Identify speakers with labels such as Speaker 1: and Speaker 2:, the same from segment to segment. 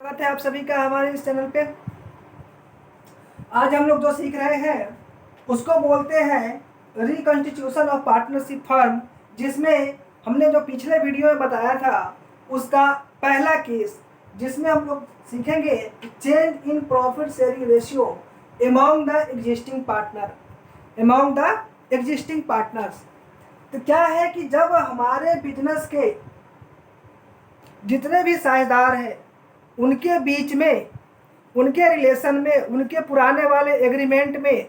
Speaker 1: स्वागत है आप सभी का हमारे इस चैनल पे। आज हम लोग जो सीख रहे हैं उसको बोलते हैं रिकंस्टिट्यूशन ऑफ पार्टनरशिप फर्म, जिसमें हमने जो पिछले वीडियो में बताया था उसका पहला केस, जिसमें हम लोग सीखेंगे change in profit sharing ratio among the existing partners. तो क्या है कि जब हमारे बिजनेस के जितने भी साझेदार हैं उनके बीच में, उनके रिलेशन में, उनके पुराने वाले एग्रीमेंट में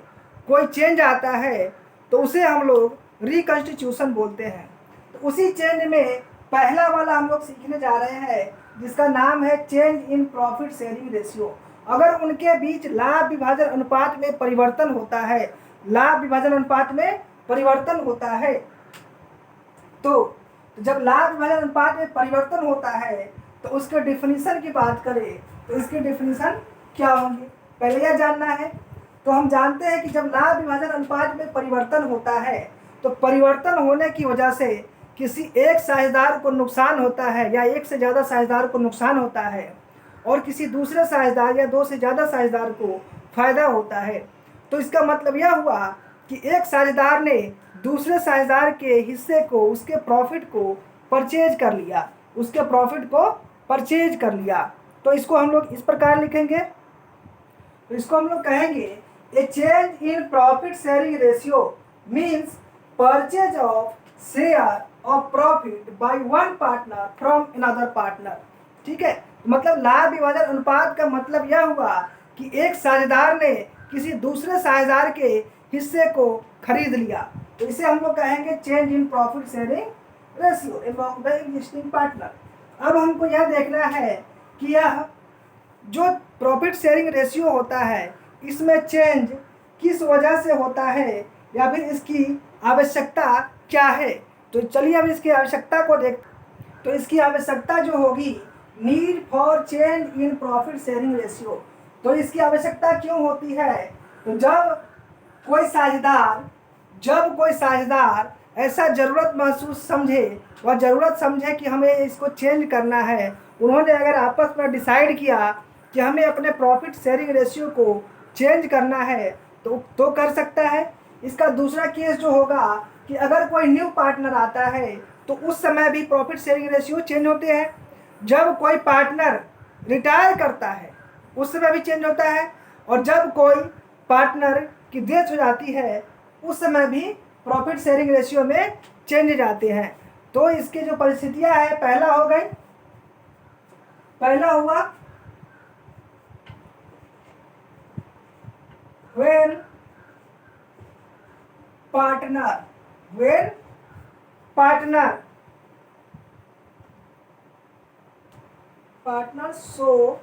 Speaker 1: कोई चेंज आता है तो उसे हम लोग रिकंस्टिट्यूशन बोलते हैं। तो उसी चेंज में पहला वाला हम लोग सीखने जा रहे हैं जिसका नाम है change in profit sharing ratio. अगर उनके बीच लाभ विभाजन अनुपात में परिवर्तन होता है, लाभ विभाजन अनुपात में परिवर्तन होता है, तो जब लाभ विभाजन अनुपात में परिवर्तन होता है तो उसके डिफिनीशन की बात करें तो इसके डिफिनीशन क्या होंगे पहले यह जानना है। तो हम जानते हैं कि जब लाभ विभाजन अनुपात में परिवर्तन होता है तो परिवर्तन होने की वजह से किसी एक साझेदार को नुकसान होता है या एक से ज़्यादा साझेदार को नुकसान होता है और किसी दूसरे साझेदार या दो से ज़्यादा साझेदार को फायदा होता है। तो इसका मतलब यह हुआ कि एक साझेदार ने दूसरे साझेदार के हिस्से को, उसके प्रॉफिट को परचेज कर लिया, उसके प्रॉफिट को परचेज कर लिया। तो इसको हम लोग इस प्रकार लिखेंगे, तो इसको हम लोग कहेंगे ए change in profit sharing ratio means purchase of share of profit by one partner from another partner. ठीक है, मतलब लाभ विभाजन अनुपात का मतलब यह हुआ कि एक साझेदार ने किसी दूसरे साझेदार के हिस्से को खरीद लिया, तो इसे हम लोग कहेंगे change in profit sharing ratio among the existing partner. अब हमको यह देखना है कि यह जो प्रॉफिट शेयरिंग रेशियो होता है इसमें चेंज किस वजह से होता है या फिर इसकी आवश्यकता क्या है। तो चलिए अब इसकी आवश्यकता को देख। तो इसकी आवश्यकता जो होगी need for change in profit sharing ratio. तो इसकी आवश्यकता क्यों होती है? तो जब कोई साझेदार ऐसा ज़रूरत महसूस समझे, वह ज़रूरत समझे कि हमें इसको चेंज करना है, उन्होंने अगर आपस में डिसाइड किया कि हमें अपने प्रॉफिट शेयरिंग रेशियो को चेंज करना है तो कर सकता है। इसका दूसरा केस जो होगा कि अगर कोई न्यू पार्टनर आता है तो उस समय भी प्रॉफिट शेयरिंग रेशियो चेंज होते हैं। जब कोई पार्टनर रिटायर करता है उस समय भी चेंज होता है, और जब कोई पार्टनर की डेथ हो जाती है उस समय भी प्रॉफिट शेयरिंग रेशियो में चेंज जाते हैं। तो इसकी जो परिस्थितियां है, पहला हुआ when partner so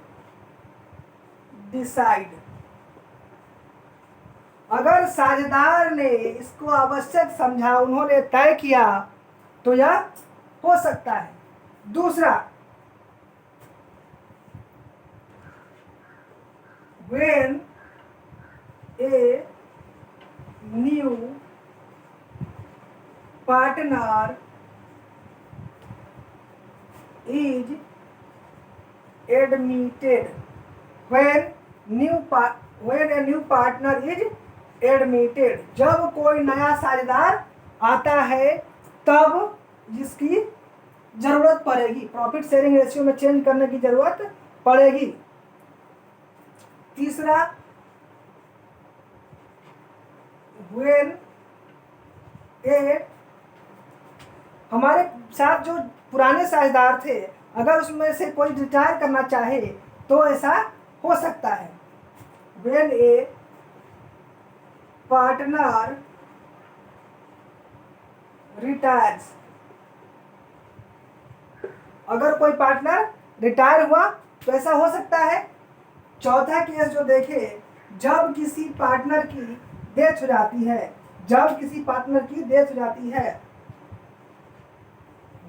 Speaker 1: decide। अगर साझेदार ने इसको आवश्यक समझा, उन्होंने तय किया तो यह हो सकता है। दूसरा when a new partner is admitted। when a new partner is admitted, जब कोई नया साझेदार आता है तब जिसकी जरूरत पड़ेगी, प्रॉफिट शेयरिंग रेशियो में चेंज करने की जरूरत पड़ेगी। तीसरा when हमारे साथ जो पुराने साझेदार थे अगर उसमें से कोई रिटायर करना चाहे तो ऐसा हो सकता है। when a partner retires, अगर कोई पार्टनर रिटायर हुआ तो ऐसा हो सकता है। चौथा केस जो देखे, जब किसी पार्टनर की डेथ हो जाती है,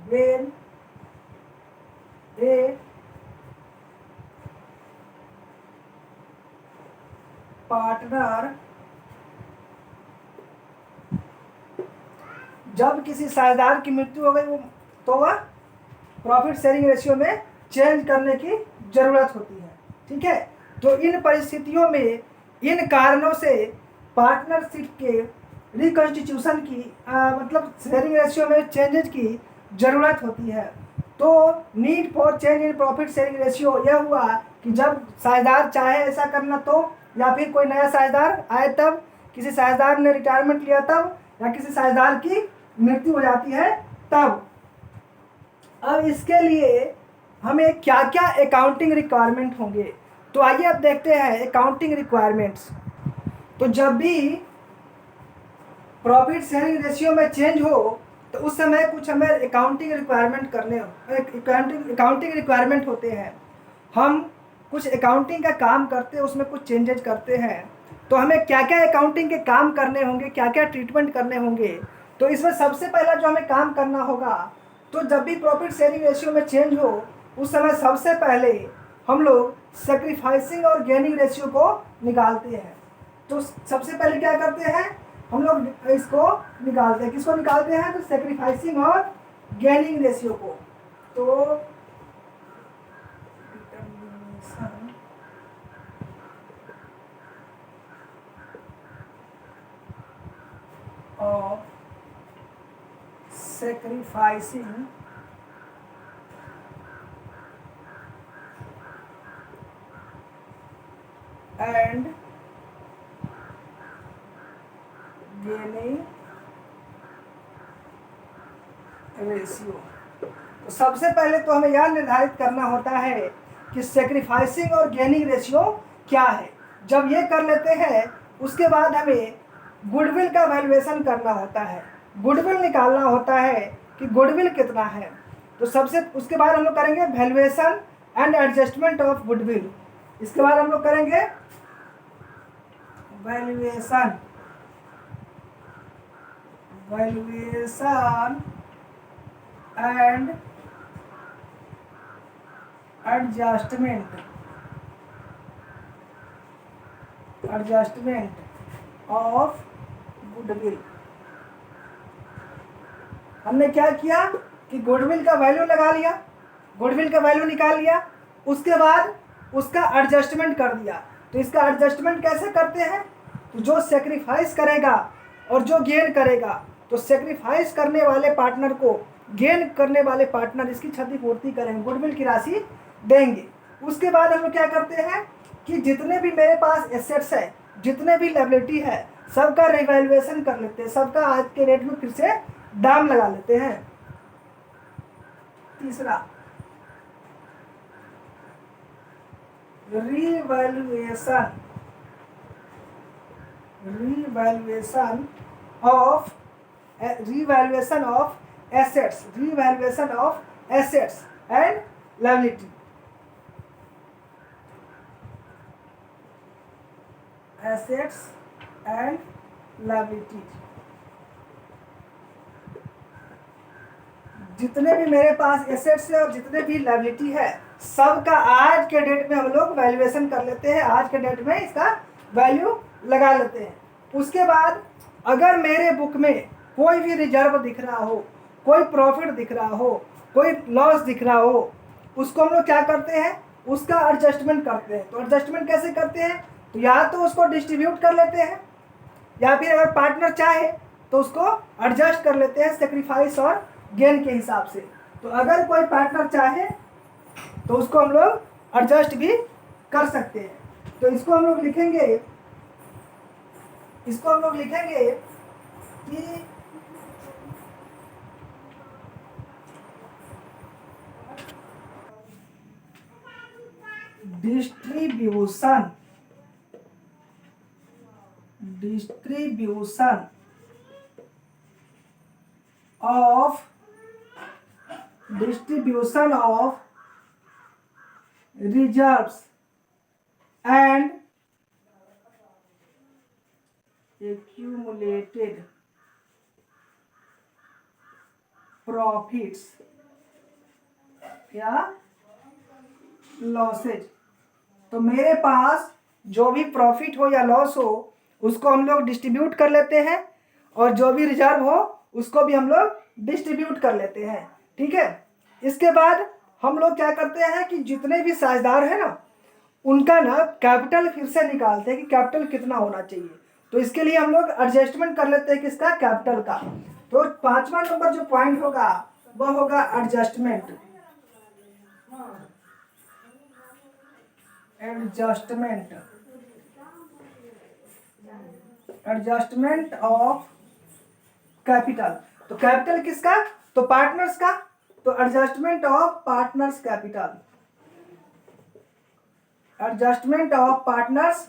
Speaker 1: when a पार्टनर, जब किसी साझेदार की मृत्यु हो गई तो वह प्रॉफिट शेयरिंग रेशियो में चेंज करने की जरूरत होती है। ठीक है, तो इन परिस्थितियों में, इन कारणों से पार्टनरशिप के रिकॉन्स्टिट्यूशन की मतलब शेयरिंग रेशियो में चेंजेज की जरूरत होती है। तो need for change in profit sharing ratio यह हुआ कि जब साझेदार चाहे ऐसा करना तो, या फिर कोई नया साझेदार आए तब, किसी साझेदार ने रिटायरमेंट लिया तब, या किसी साझेदार की मृत्यु हो जाती है तब। अब इसके लिए हमें क्या क्या अकाउंटिंग रिक्वायरमेंट होंगे, तो आइए अब देखते हैं अकाउंटिंग रिक्वायरमेंट्स। तो जब भी प्रॉफिट शेयरिंग रेशियो में चेंज हो तो उस समय कुछ हमें अकाउंटिंग रिक्वायरमेंट अकाउंटिंग रिक्वायरमेंट होते हैं। हम कुछ अकाउंटिंग का काम करते हैं, उसमें कुछ चेंजेज करते हैं, तो हमें क्या क्या अकाउंटिंग के काम करने होंगे, क्या क्या ट्रीटमेंट करने होंगे। तो इसमें सबसे पहला जो हमें काम करना होगा, तो जब भी प्रॉफिट शेयरिंग रेशियो में चेंज हो उस समय सबसे पहले हम लोग सेक्रीफाइसिंग और गेनिंग रेशियो को निकालते हैं। तो सबसे पहले क्या करते हैं, हम लोग इसको निकालते हैं। किसको निकालते हैं, तो सेक्रीफाइसिंग और गेनिंग रेशियो को। तो of sacrificing and gaining ratio. तो सबसे पहले तो हमें यह निर्धारित करना होता है कि सेक्रीफाइसिंग और गेनिंग रेशियो क्या है। जब ये कर लेते हैं उसके बाद हमें गुडविल का वैल्यूएशन करना होता है, गुडविल निकालना होता है कि गुडविल कितना है। तो सबसे उसके बाद हम लोग करेंगे valuation and adjustment of goodwill. इसके बाद हम लोग करेंगे valuation and adjustment of goodwill. हमने क्या किया कि गुडविल का वैल्यू लगा लिया, गुडविल का वैल्यू निकाल लिया, उसके बाद उसका एडजस्टमेंट कर दिया। तो इसका एडजस्टमेंट कैसे करते हैं, तो जो सेक्रीफाइस करेगा और जो गेन करेगा, तो सेक्रीफाइस करने वाले पार्टनर को गेन करने वाले पार्टनर इसकी क्षतिपूर्ति करेंगे, गुडविल की राशि देंगे। उसके बाद हम लोग क्या करते हैं कि जितने भी मेरे पास एसेट्स है, जितने भी लायबिलिटी है, सबका रिवैल्यूएशन कर लेते हैं, सबका आज के रेट में फिर से दाम लगा लेते हैं। तीसरा revaluation of assets and liability. Assets and liability, जितने भी मेरे पास एसेट्स है और जितने भी लायबिलिटी है, सबका आज के डेट में हम लोग वैल्यूएशन कर लेते हैं, आज के डेट में इसका वैल्यू लगा लेते हैं। उसके बाद अगर मेरे बुक में कोई भी रिजर्व दिख रहा हो, कोई प्रॉफिट दिख रहा हो, कोई लॉस दिख रहा हो, उसको हम लोग क्या करते हैं, उसका एडजस्टमेंट करते हैं। तो एडजस्टमेंट कैसे करते हैं, तो या तो उसको डिस्ट्रीब्यूट कर लेते हैं, या फिर अगर पार्टनर चाहे तो उसको एडजस्ट कर लेते हैं सेक्रीफाइस और गेन के हिसाब से। तो अगर कोई पार्टनर चाहे तो उसको हम लोग एडजस्ट भी कर सकते हैं। तो इसको हम लोग लिखेंगे कि distribution of reserves and accumulated profits या लॉसेज। तो मेरे पास जो भी प्रॉफिट हो या लॉस हो उसको हम लोग डिस्ट्रीब्यूट कर लेते हैं, और जो भी रिजर्व हो उसको भी हम लोग डिस्ट्रीब्यूट कर लेते हैं। ठीक है, इसके बाद हम लोग क्या करते हैं कि जितने भी साझेदार हैं ना, उनका ना कैपिटल फिर से निकालते हैं कि कैपिटल कितना होना चाहिए। तो इसके लिए हम लोग एडजस्टमेंट कर लेते हैं किसका, कैपिटल का। तो 5वां नंबर जो पॉइंट होगा वह होगा adjustment. Adjustment adjustment of capital. तो कैपिटल किसका, तो पार्टनर्स का। तो adjustment of partners capital, adjustment of partners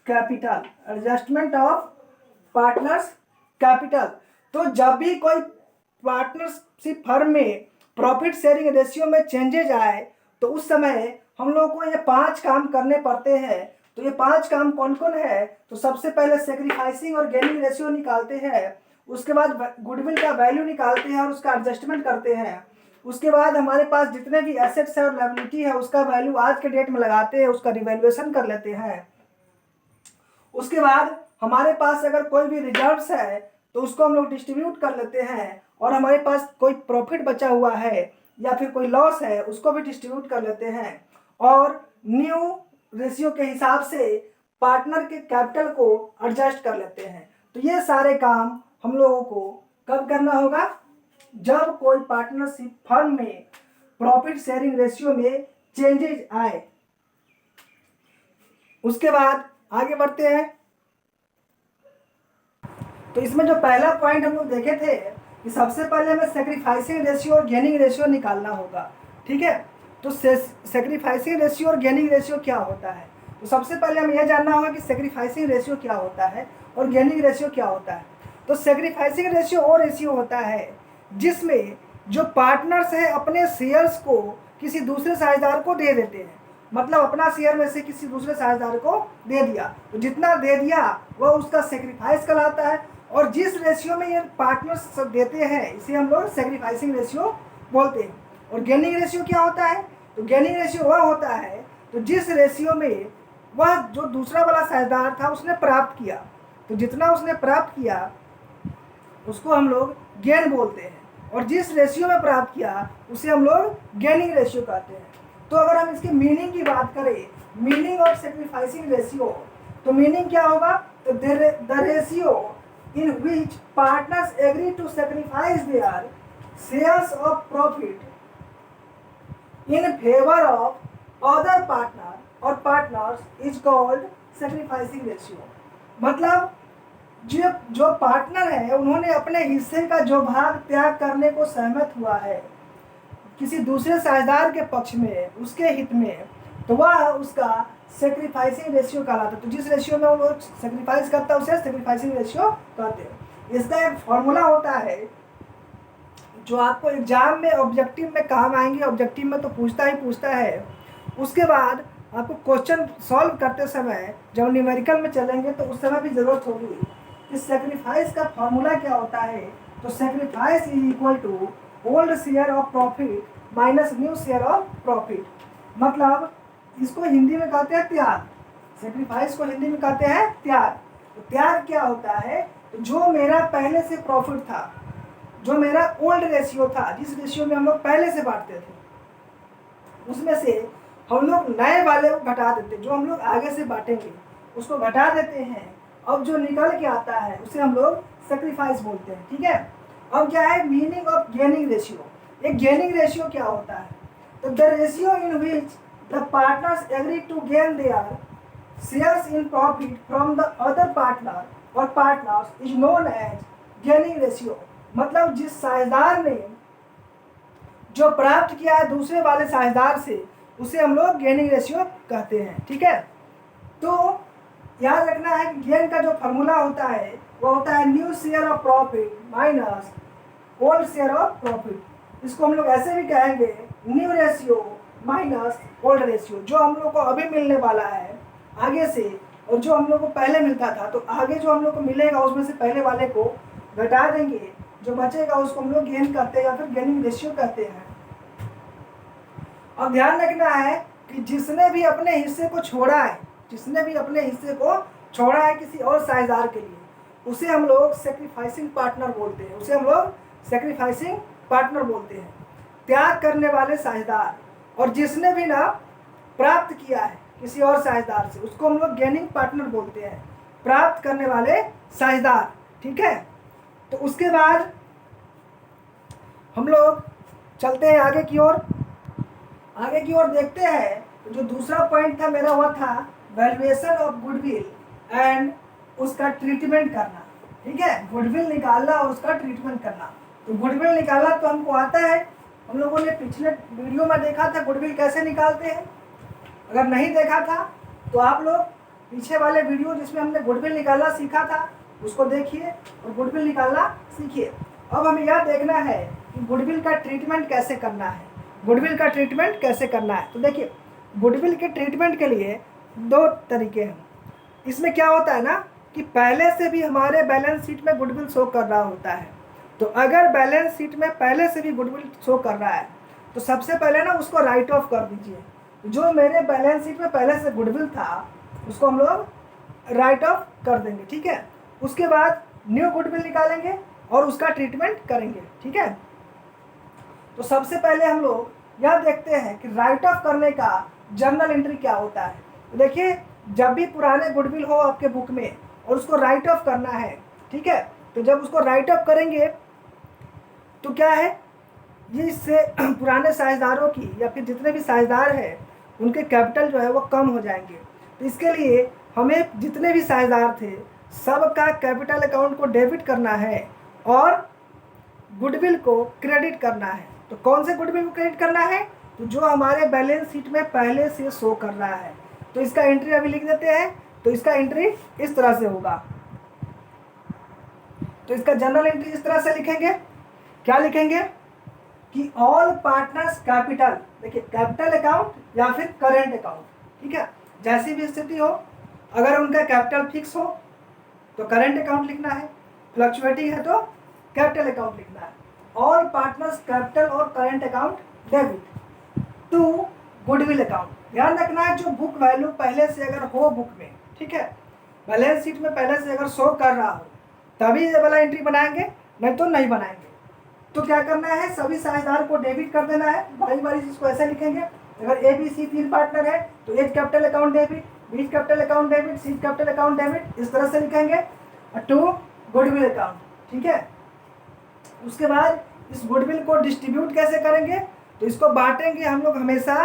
Speaker 1: capital, adjustment of partners capital. तो जब भी कोई पार्टनरशिप फर्म में प्रॉफिट शेयरिंग रेशियो में चेंजेज आए तो उस समय हम लोग को ये 5 काम करने पड़ते हैं। तो ये 5 काम कौन कौन है, तो सबसे पहले सेक्रीफाइसिंग और गेनिंग रेशियो निकालते हैं, उसके बाद गुडविल का वैल्यू निकालते हैं और उसका एडजस्टमेंट करते हैं, उसके बाद हमारे पास जितने भी एसेट्स है और लायबिलिटी है उसका वैल्यू आज के डेट में लगाते हैं, उसका रिवैल्यूएशन कर लेते हैं। उसके बाद हमारे पास अगर कोई भी रिजर्व्स है तो उसको हम लोग डिस्ट्रीब्यूट कर लेते हैं, और हमारे पास कोई प्रॉफिट बचा हुआ है या फिर कोई लॉस है उसको भी डिस्ट्रीब्यूट कर लेते हैं, और न्यू रेशियो के हिसाब से पार्टनर के कैपिटल को एडजस्ट कर लेते हैं। तो ये सारे काम हम लोगों को कब करना होगा, जब कोई पार्टनरशिप फर्म में प्रॉफिट शेयरिंग रेशियो में चेंजेज आए। उसके बाद आगे बढ़ते हैं। तो इसमें जो पहला पॉइंट हम लोग देखे थे कि सबसे पहले हमें सेक्रीफाइसिंग रेशियो और गेनिंग रेशियो निकालना होगा, ठीक है। तो सेक्रीफाइसिंग रेशियो और गेनिंग रेशियो क्या होता है, तो सबसे पहले हमें यह जानना होगा कि सेक्रीफाइसिंग रेशियो क्या होता है और गेनिंग रेशियो क्या होता है। तो सेक्रीफाइसिंग रेशियो वो रेशियो होता है जिसमें जो पार्टनर्स हैं अपने शेयर्स को किसी दूसरे साझेदार को दे देते हैं, मतलब अपना शेयर में से किसी दूसरे साझेदार को दे दिया, तो जितना दे दिया वह उसका सेक्रीफाइस कहलाता है। और जिस रेशियो में ये पार्टनर्स देते हैं इसे हम लोग सेक्रीफाइसिंग रेशियो बोलते हैं। और गेनिंग रेशियो क्या होता है, तो गेनिंग रेशियो वह होता है तो जिस रेशियो में वह जो दूसरा वाला साझेदार था उसने प्राप्त किया, तो जितना उसने प्राप्त किया उसको हम लोग गेन बोलते हैं, और जिस रेशियो में प्राप्त किया उसे हम लोग गेनिंग रेशियो कहते हैं। तो अगर हम इसकी मीनिंग की बात करें, मीनिंग ऑफ सेक्रीफाइसिंग रेशियो, तो मीनिंग क्या होगा, तो the ratio in which partners agree to sacrifice their shares of profit in favour of other partner और partners is called sacrificing ratio. मतलब जो पार्टनर है उन्होंने अपने हिस्से का जो भाग त्याग करने को सहमत हुआ है किसी दूसरे साझेदार के पक्ष में, उसके हित में, तो वह उसका सेक्रीफाइसिंग रेशियो कहलाता है। तो जिस रेशियो में वो सेक्रीफाइस करता है उसे सेक्रीफाइसिंग रेशियो कहते हैं। इसका एक फॉर्मूला होता है जो आपको एग्जाम में ऑब्जेक्टिव में काम आएंगे, ऑब्जेक्टिव में तो पूछता है। उसके बाद आपको क्वेश्चन सॉल्व करते समय जब न्यूमेरिकल में चलेंगे तो उस समय भी ज़रूरत होगी। इस सेक्रीफाइस का फॉर्मूला क्या होता है, तो sacrifice is equal to old share of profit minus new share of profit. मतलब इसको हिंदी में कहते हैं त्याग, सेक्रीफाइस को हिंदी में कहते हैं त्याग। तो त्याग क्या होता है, तो जो मेरा पहले से प्रॉफिट था, जो मेरा ओल्ड रेशियो था, जिस रेशियो में हम लोग पहले से बांटते थे, उसमें से हम लोग नए वाले को घटा देते, जो हम लोग आगे से बांटेंगे उसको घटा देते हैं। अब जो निकल के आता है उसे हम लोग सेक्रीफाइस बोलते हैं, ठीक है। अब क्या है मीनिंग ऑफ गेनिंग रेशियो। एक गेनिंग रेशियो क्या होता है, तो the ratio in which the partners agree to gain their shares in profit from the other partner और partners is known as gaining ratio. मतलब जिस साझेदार ने जो प्राप्त किया है दूसरे वाले साझेदार से उसे हम लोग गेनिंग रेशियो कहते हैं, ठीक है। तो याद रखना है कि गेन का जो फॉर्मूला होता है वो होता है new share of profit minus old share of profit. इसको हम लोग ऐसे भी कहेंगे new ratio minus old ratio. जो हम लोग को अभी मिलने वाला है आगे से और जो हम लोग को पहले मिलता था, तो आगे जो हम लोग को मिलेगा उसमें से पहले वाले को घटा देंगे, जो बचेगा उसको हम लोग गेन करते हैं या फिर गेनिंग रेशियो कहते हैं। अब ध्यान रखना है कि जिसने भी अपने हिस्से को छोड़ा है, जिसने भी अपने हिस्से को छोड़ा है किसी और साझेदार के लिए, उसे हम लोग सेक्रीफाइसिंग पार्टनर बोलते हैं, उसे हम लोग सेक्रीफाइसिंग पार्टनर बोलते हैं। त्याग करने वाले साझेदार, और जिसने भी ना प्राप्त किया है किसी और साझेदार से, उसको हम लोग गेनिंग पार्टनर बोलते हैं, प्राप्त करने वाले साझेदार। ठीक है, तो उसके बाद हम लोग चलते हैं आगे की ओर। आगे की ओर देखते हैं तो जो दूसरा पॉइंट था मेरा वह था वैल्यूएशन ऑफ गुडविल एंड उसका ट्रीटमेंट करना। ठीक है, गुडविल निकालना और उसका ट्रीटमेंट करना। तो गुडविल निकालना तो हमको आता है, हम लोगों ने पिछले वीडियो में देखा था गुडविल कैसे निकालते हैं। अगर नहीं देखा था तो आप लोग पीछे वाले वीडियो जिसमें हमने गुडविल निकालना सीखा था उसको देखिए और गुडविल निकालना सीखिए। अब हमें यह देखना है कि गुडविल का ट्रीटमेंट कैसे करना है। गुडविल का ट्रीटमेंट कैसे करना है, तो देखिए गुडविल के ट्रीटमेंट के लिए दो तरीके हैं। इसमें क्या होता है ना कि पहले से भी हमारे बैलेंस शीट में गुडविल शो कर रहा होता है। तो अगर बैलेंस शीट में पहले से भी गुडविल शो कर रहा है तो सबसे पहले ना उसको राइट ऑफ कर दीजिए। जो मेरे बैलेंस शीट में पहले से गुडविल था उसको हम लोग राइट ऑफ कर देंगे। ठीक है, उसके बाद न्यू गुडविल निकालेंगे और उसका ट्रीटमेंट करेंगे। ठीक है, तो सबसे पहले हम लोग यह देखते हैं कि राइट ऑफ करने का जर्नल एंट्री क्या होता है। तो देखिए जब भी पुराने गुडविल हो आपके बुक में और उसको राइट ऑफ करना है, ठीक है, तो जब उसको राइट ऑफ करेंगे तो क्या है, ये इससे पुराने साझेदारों की या फिर जितने भी साझेदार हैं उनके कैपिटल जो है वो कम हो जाएंगे। तो इसके लिए हमें जितने भी साझेदार थे सबका कैपिटल अकाउंट को डेबिट करना है और गुडविल को क्रेडिट करना है। तो कौन से गुडविल को क्रेडिट करना है, तो जो हमारे बैलेंस शीट में पहले से शो कर रहा है। तो इसका एंट्री अभी लिख देते हैं। तो इसका एंट्री इस तरह से होगा। तो इसका जनरल एंट्री इस तरह से लिखेंगे। क्या लिखेंगे कि ऑल पार्टनर्स कैपिटल, देखिए कैपिटल अकाउंट या फिर करेंट अकाउंट, ठीक है, जैसी भी स्थिति हो, अगर उनका कैपिटल फिक्स हो तो करेंट अकाउंट लिखना है, फ्लक्चुएटिंग है तो कैपिटल अकाउंट लिखना है। ऑल पार्टनर्स कैपिटल और current account debit to goodwill account. ध्यान रखना है जो बुक वैल्यू पहले से अगर हो बुक में, ठीक है, बैलेंस शीट में पहले से अगर शो कर रहा हो तभी ये वाला एंट्री बनाएंगे, नहीं तो नहीं बनाएंगे। तो क्या करना है, सभी साझेदार को डेबिट कर देना है। बारी बारी इसको ऐसे लिखेंगे। अगर ए बी सी 3 पार्टनर है तो A capital account debit, B capital account debit, C capital account debit, इस तरह से लिखेंगे टू गुडविल अकाउंट। ठीक है, उसके बाद इस गुडविल को डिस्ट्रीब्यूट कैसे करेंगे, तो इसको बांटेंगे हम लोग हमेशा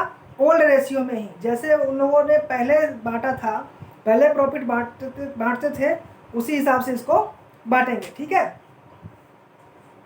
Speaker 1: ओल्ड रेशियो में ही, जैसे उन लोगों ने पहले बांटा था, पहले प्रॉफिट बांटते थे उसी हिसाब से इसको बांटेंगे। ठीक है,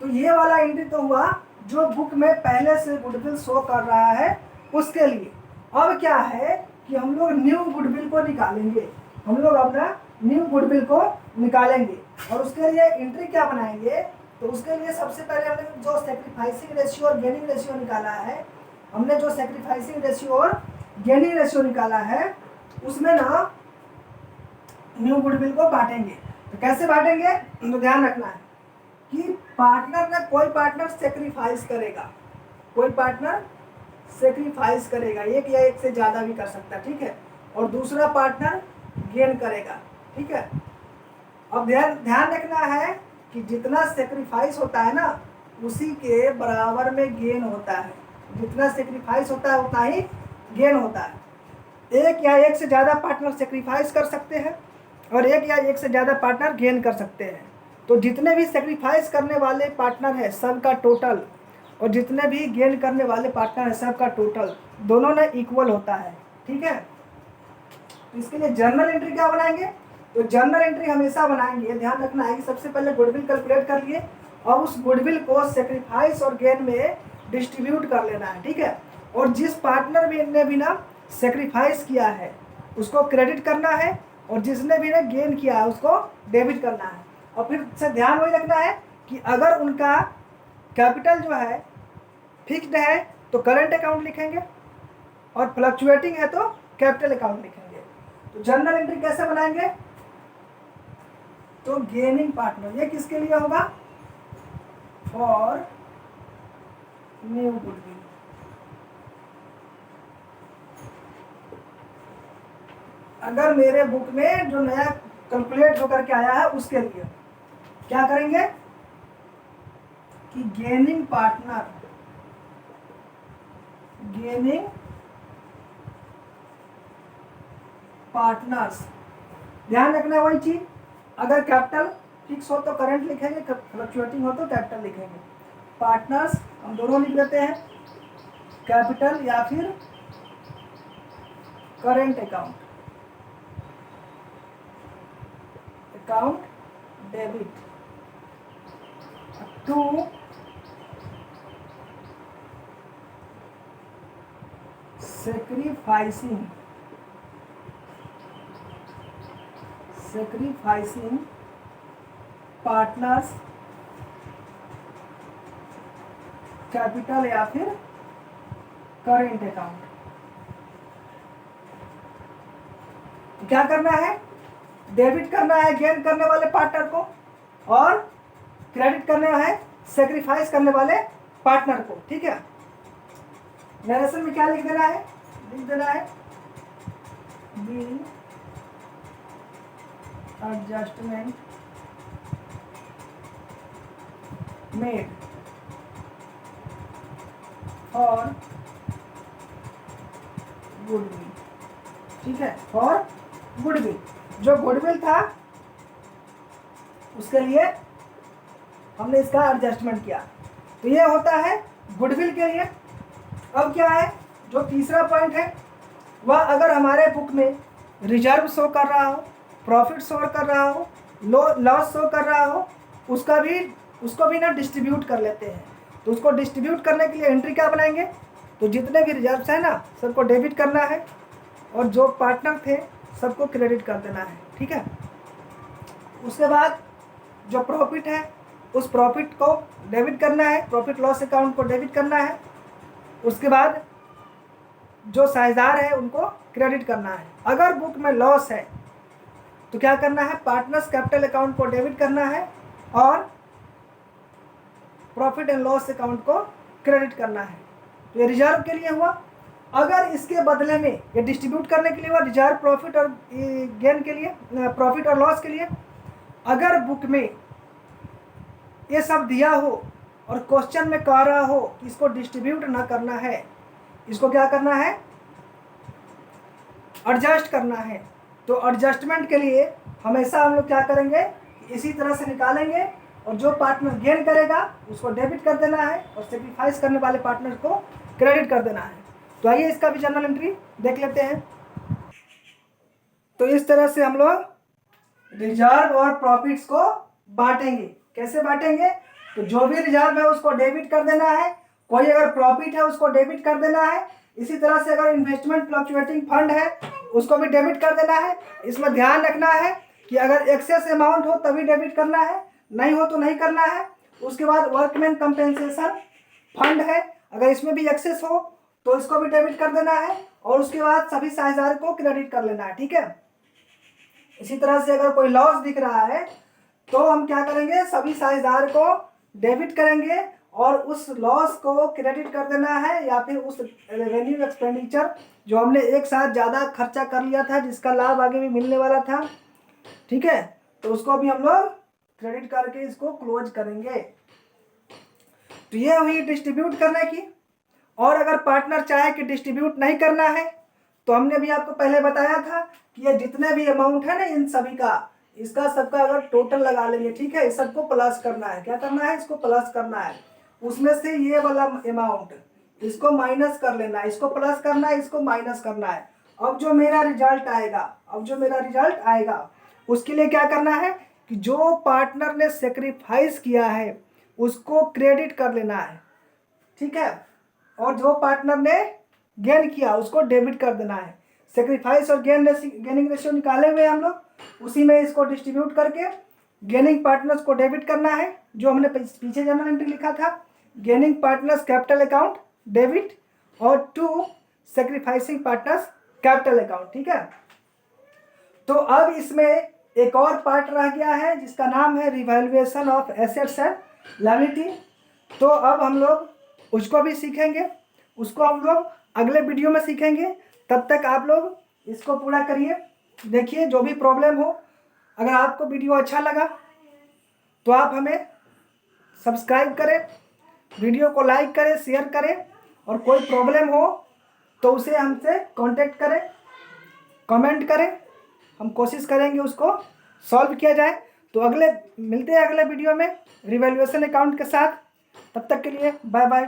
Speaker 1: तो ये वाला एंट्री तो हुआ जो बुक में पहले से गुडविल शो कर रहा है उसके लिए। अब क्या है कि हम लोग न्यू गुडविल को निकालेंगे। हम लोग अपना न्यू गुडविल को निकालेंगे और उसके लिए एंट्री क्या बनाएंगे, तो उसके लिए सबसे पहले हमने जो सैक्रिफाइसिंग रेशियो और गेनिंग रेशियो निकाला है, हमने जो सैक्रिफाइसिंग रेशियो और गेनिंग रेशियो निकाला है उसमें ना न्यू गुडविल को बांटेंगे। तो कैसे बांटेंगे, तो ध्यान रखना है कि पार्टनर ना, कोई पार्टनर सेक्रीफाइस करेगा, कोई पार्टनर सेक्रीफाइस करेगा, एक या एक से ज़्यादा भी कर सकता है। ठीक है, और दूसरा पार्टनर गेन करेगा। ठीक है, अब ध्यान रखना है कि जितना सेक्रीफाइस होता है ना उसी के बराबर में गेन होता है। जितना सेक्रीफाइस होता है उतना ही गेन होता है। एक या एक से ज़्यादा पार्टनर सेक्रीफाइस कर सकते हैं और एक या एक से ज़्यादा पार्टनर गेन कर सकते हैं। तो जितने भी सेक्रीफाइस करने वाले पार्टनर हैं सबका टोटल और जितने भी गेन करने वाले पार्टनर हैं सबका टोटल दोनों में इक्वल होता है। ठीक है, तो इसके लिए जर्नल एंट्री क्या बनाएंगे, तो जर्नल एंट्री हमेशा बनाएंगे। ध्यान रखना है कि सबसे पहले गुडविल कैलकुलेट कर लिए और उस गुडविल को सेक्रीफाइस और गेन में डिस्ट्रीब्यूट कर लेना है। ठीक है, और जिस पार्टनर ने भी ना सेक्रीफाइस किया है उसको क्रेडिट करना है और जिसने भी ना गेन किया है उसको डेबिट करना है। और फिर से ध्यान वही रखना है कि अगर उनका कैपिटल जो है फिक्स्ड है तो करंट अकाउंट लिखेंगे और फ्लक्चुएटिंग है तो कैपिटल अकाउंट लिखेंगे। तो जर्नल एंट्री कैसे बनाएंगे, तो गेनिंग पार्टनर, ये किसके लिए होगा, फॉर न्यू गुडविल। अगर मेरे बुक में जो नया कैलकुलेट होकर के आया है उसके लिए क्या करेंगे कि गेनिंग पार्टनर गेनिंग पार्टनर्स। ध्यान रखना वही चीज, अगर कैपिटल फिक्स हो तो करंट लिखेंगे, फ्लक्चुएटिंग हो तो कैपिटल लिखेंगे। पार्टनर्स हम दोनों लिख देते हैं, कैपिटल या फिर current account, account debit to sacrificing partners capital या फिर करेंट अकाउंट। क्या करना है, डेबिट करना है गेन करने वाले पार्टनर को और क्रेडिट करना है सेक्रीफाइस करने वाले पार्टनर को। ठीक है, नरेशन में क्या लिख देना है, लिख देना है bill adjustment made for goodwill. ठीक है, फॉर गुडविल, जो गुडविल था उसके लिए हमने इसका एडजस्टमेंट किया। तो ये होता है गुडविल के लिए। अब क्या है, जो तीसरा पॉइंट है वह अगर हमारे बुक में रिजर्व शो कर रहा हो, प्रॉफिट शो कर रहा हो, लॉस शो कर रहा हो, उसको भी ना डिस्ट्रीब्यूट कर लेते हैं। तो उसको डिस्ट्रीब्यूट करने के लिए एंट्री क्या बनाएंगे, तो जितने भी रिजर्व्स हैं ना सबको डेबिट करना है और जो पार्टनर थे सबको क्रेडिट कर देना है। ठीक है, उसके बाद जो प्रॉफिट है उस प्रॉफिट को डेबिट करना है, प्रॉफिट लॉस अकाउंट को डेबिट करना है। उसके बाद जो साझेदार है उनको क्रेडिट करना है। अगर बुक में लॉस है तो क्या करना है, पार्टनर्स कैपिटल अकाउंट को डेबिट करना है और प्रॉफिट एंड लॉस अकाउंट को क्रेडिट करना है। तो ये रिजर्व के लिए हुआ। अगर इसके बदले में ये डिस्ट्रीब्यूट करने के लिए हुआ, रिजर्व प्रॉफिट और गेन के लिए, प्रॉफिट और लॉस के लिए। अगर बुक में ये सब दिया हो और क्वेश्चन में कह रहा हो कि इसको डिस्ट्रीब्यूट ना करना है, इसको क्या करना है, एडजस्ट करना है। तो एडजस्टमेंट के लिए हमेशा हम लोग क्या करेंगे, इसी तरह से निकालेंगे और जो पार्टनर गेन करेगा उसको डेबिट कर देना है और सेक्रीफाइस करने वाले पार्टनर को क्रेडिट कर देना है। तो आइए इसका भी जर्नल एंट्री देख लेते हैं। तो इस तरह से हम लोग रिजर्व और प्रॉफिट्स को बांटेंगे। कैसे बांटेंगे, तो जो भी रिजर्व है उसको डेबिट कर देना है, कोई अगर प्रॉफिट है उसको डेबिट कर देना है। इसी तरह से अगर इन्वेस्टमेंट फ्लक्चुएटिंग फंड है उसको भी डेबिट कर देना है। इसमें ध्यान रखना है कि अगर एक्सेस अमाउंट हो तभी डेबिट करना है, नहीं हो तो नहीं करना है। उसके बाद वर्कमैन कंपेंसेशन फंड है, अगर इसमें भी एक्सेस हो तो इसको भी डेबिट कर देना है और उसके बाद सभी साझेदार को क्रेडिट कर लेना है। ठीक है, इसी तरह से अगर कोई लॉस दिख रहा है तो हम क्या करेंगे, सभी साझेदार को डेबिट करेंगे और उस लॉस को क्रेडिट कर देना है, या फिर उस रेवेन्यू एक्सपेंडिचर जो हमने एक साथ ज़्यादा खर्चा कर लिया था जिसका लाभ आगे भी मिलने वाला था, ठीक है, तो उसको भी हम लोग क्रेडिट करके इसको क्लोज करेंगे। तो ये हुई डिस्ट्रीब्यूट करने की। और अगर पार्टनर चाहे कि डिस्ट्रीब्यूट नहीं करना है तो हमने भी आपको पहले बताया था कि ये जितने भी अमाउंट है ना इन सभी का, इसका सबका अगर टोटल लगा लेंगे, ठीक है, इस सबको प्लस करना है। क्या करना है, इसको प्लस करना है। उसमें से ये वाला अमाउंट इसको माइनस कर लेना है, इसको प्लस करना है, इसको माइनस करना है। अब जो मेरा रिजल्ट आएगा उसके लिए क्या करना है कि जो पार्टनर ने सेक्रीफाइस किया है उसको क्रेडिट कर लेना है, ठीक है, और जो पार्टनर ने गेन किया उसको डेबिट कर देना है। सेक्रीफाइस और गेनिंग रेशियो निकाले हुए हम लोग, उसी में इसको डिस्ट्रीब्यूट करके गेनिंग पार्टनर्स को डेबिट करना है, जो हमने पीछे जर्नल एंट्री लिखा था, gaining partners capital account debit और to sacrificing partners capital account. ठीक है, तो अब इसमें एक और पार्ट रह गया है जिसका नाम है revaluation of assets and liability. तो अब हम लोग उसको भी सीखेंगे, उसको हम लोग अगले वीडियो में सीखेंगे। तब तक आप लोग इसको पूरा करिए, देखिए जो भी प्रॉब्लम हो। अगर आपको वीडियो अच्छा लगा तो आप हमें सब्सक्राइब करें, वीडियो को लाइक करें, शेयर करें और कोई प्रॉब्लम हो तो उसे हमसे कांटेक्ट करें, कमेंट करें, हम कोशिश करेंगे उसको सॉल्व किया जाए। तो मिलते हैं अगले वीडियो में रिवैल्यूएशन अकाउंट के साथ। तब तक के लिए बाय बाय।